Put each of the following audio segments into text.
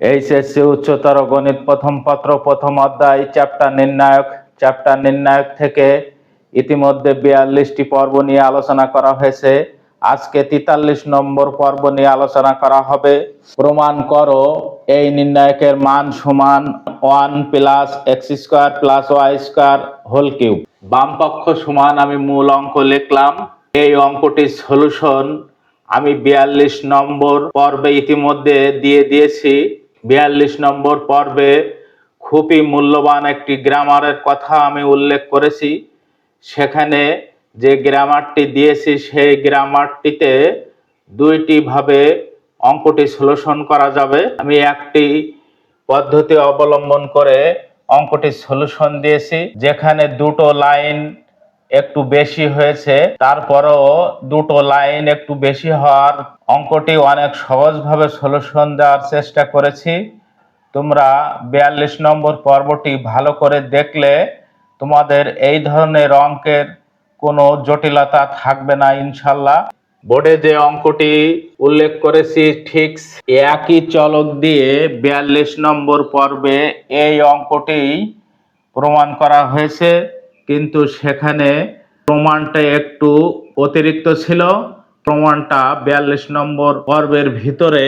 HSC উচ্চতর গণিত প্রথম পত্র প্রথম অধ্যায় চ্যাপ্টার নির্ণায়ক থেকে ইতিমধ্যে 42টি পর্ব নিয়ে আলোচনা করা হয়েছে। আজকে 43 নম্বর পর্ব নিয়ে আলোচনা করা হবে। প্রমাণ করো এই নির্ণায়কের মান সমান 1 + x² + y² হোল কিউব। বাম পক্ষ সমান আমি মূল অঙ্ক লিখলাম। এই অঙ্কটির সলিউশন আমি 42 নম্বর পর্বে ইতিমধ্যে দিয়ে দিয়েছি। 42 নম্বর পর্বে খুবই মূল্যবান একটি গ্রামারের কথা আমি উল্লেখ করেছি। সেখানে যে গ্রামারটি দিয়েছি সেই গ্রামারটিতে দুইটি ভাবে অঙ্কটি সলিউশন করা যাবে। আমি একটি পদ্ধতি অবলম্বন করে অঙ্কটি সলিউশন দিয়েছি, যেখানে দুটো লাইন একটু বেশি হয়েছে, তারপরেও দুটো লাইন একটু বেশি হওয়ার অঙ্কটি অনেক সহজভাবে সলিউশন দেওয়ার চেষ্টা করেছি। তোমরা 42 নম্বর পর্বটি ভালো করে দেখলে তোমাদের এই ধরনের অঙ্কের কোনো জটিলতা থাকবে না ইনশাল্লাহ। বোর্ডে যে অঙ্কটি উল্লেখ করেছি ঠিক একই চলক দিয়ে 42 নম্বর পর্বে এই অঙ্কটি প্রমাণ করা হয়েছে, কিন্তু সেখানে প্রমাণটা একটু অতিরিক্ত ছিল। প্রমাণটা 42 নম্বর পর্বের ভিতরে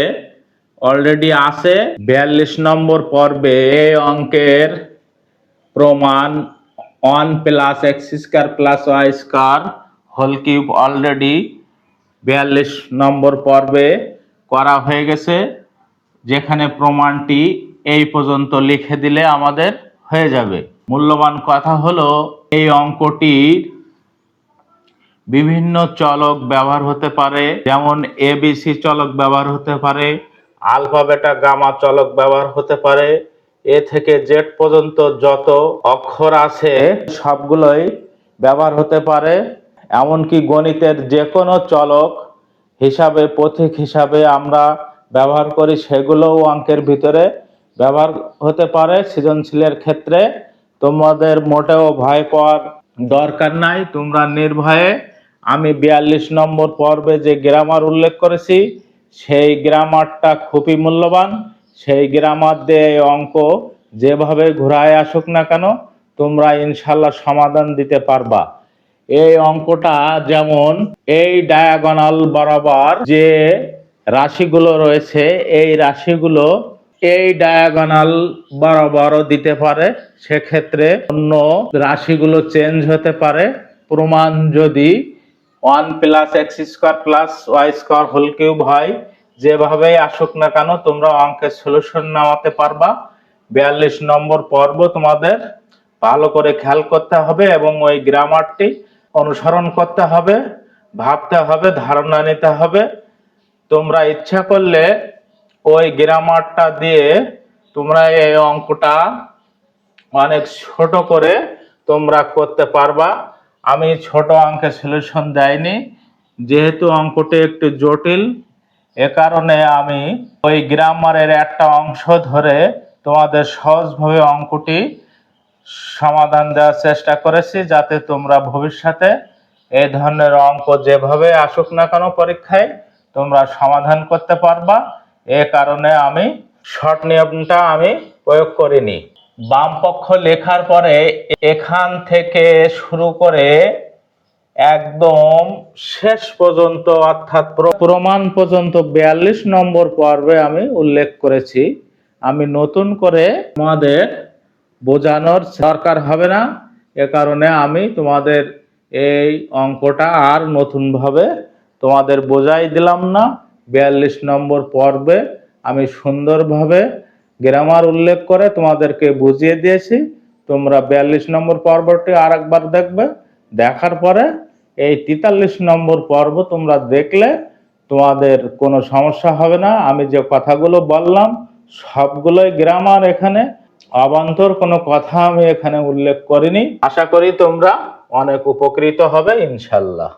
অলরেডি আছে। 42 নম্বর পর্বে এই অঙ্কের প্রমাণ 1 + x² + y² whole cube already 42 নম্বর পর্বে করা হয়ে গেছে, যেখানে প্রমাণটি এই পর্যন্ত লিখে দিলে আমাদের হয়ে যাবে। মূল্যবান কথা হলো এই অঙ্কটির বিভিন্ন চলক ব্যবহার হতে পারে, যেমন ABC চলক ব্যবহার হতে পারে, আলফা বেটা গামা চলক ব্যবহার হতে পারে। এ থেকে জেড পর্যন্ত যত অক্ষর আছে সবগুলোই ব্যবহার হতে পারে। এমনকি গণিতের যে কোনো চলক হিসাবে প্রতীক হিসাবে আমরা ব্যবহার করি, সেগুলোও অঙ্কের ভিতরে ব্যবহার হতে পারে সৃজনশীলের ক্ষেত্রে। তোমাদের মোটেও ভয় পাওয়ার দরকার নাই, তোমরা নির্ভয়ে আমি 42 নম্বর পর্বে যে গ্রামার উল্লেখ করেছি সেই গ্রামারটা খুবই মূল্যবান। সেই গ্রামার দিয়ে অঙ্ক যেভাবে ঘুরায় আসুক না কেন তোমরা ইনশাল্লাহ সমাধান দিতে পারবা। এই অঙ্কটা যেমন এই ডায়াগোনাল বরাবর যে রাশিগুলো রয়েছে এই রাশিগুলো এই ডায়াগোনাল বরাবরও দিতে পারে, সেক্ষেত্রে অন্য রাশিগুলো চেঞ্জ হতে পারে। প্রমাণ যদি 1 + x² + y² হোল কিউব হয়, যেভাবেই আসুক না কেন তোমরা অঙ্কের সলিউশন নামাতে পারবা। 42 নম্বর পর্ব তোমাদের ভালো করে খেয়াল করতে হবে এবং ওই গ্রামারটি অনুসরণ করতে হবে, ভাবতে হবে, ধারণা নিতে হবে। তোমরা ইচ্ছা করলে ওই গ্রামারটা দিয়ে তোমরা এই অঙ্কটা অনেক ছোট করে তোমরা করতে পারবা। আমি ছোট অঙ্কের সলিউশন দেইনি, যেহেতু অঙ্কটি একটু জটিল, এ কারণে আমি ওই গ্রামারের একটা অংশ ধরে তোমাদের সহজভাবে অঙ্কটি সমাধান দেওয়ার চেষ্টা করেছি, যাতে তোমরা ভবিষ্যতে এই ধরনের অঙ্ক যেভাবে আসুক না কেন পরীক্ষায় তোমরা সমাধান করতে পারবা। এ কারণে আমি শর্ট নিয়মটা আমি প্রয়োগ করিনি। বাম পক্ষ লেখার পরে এখান থেকে শুরু করে একদম শেষ পর্যন্ত অর্থাৎ প্রমাণ পর্যন্ত 42 নম্বর পর্বে আমি উল্লেখ করেছি। আমি নতুন করে তোমাদের বোঝানোর দরকার হবে না, এ কারণে আমি তোমাদের এই অঙ্কটা আর নতুনভাবে তোমাদের বোঝাই দিলাম না। 42 নম্বর পর্বে আমি সুন্দরভাবে গ্রামার উল্লেখ করে তোমাদেরকে বুঝিয়ে দিয়েছি। তোমরা 42 নম্বর পর্বটি আর একবার দেখবে, দেখার পরে এই 43 নম্বর পর্ব তোমরা দেখলে তোমাদের কোনো সমস্যা হবে না। আমি যে কথাগুলো বললাম সবগুলোই গ্রামার, এখানে অবান্তর কোনো কথা আমি এখানে উল্লেখ করিনি। আশা করি তোমরা অনেক উপকৃত হবে ইনশাল্লাহ।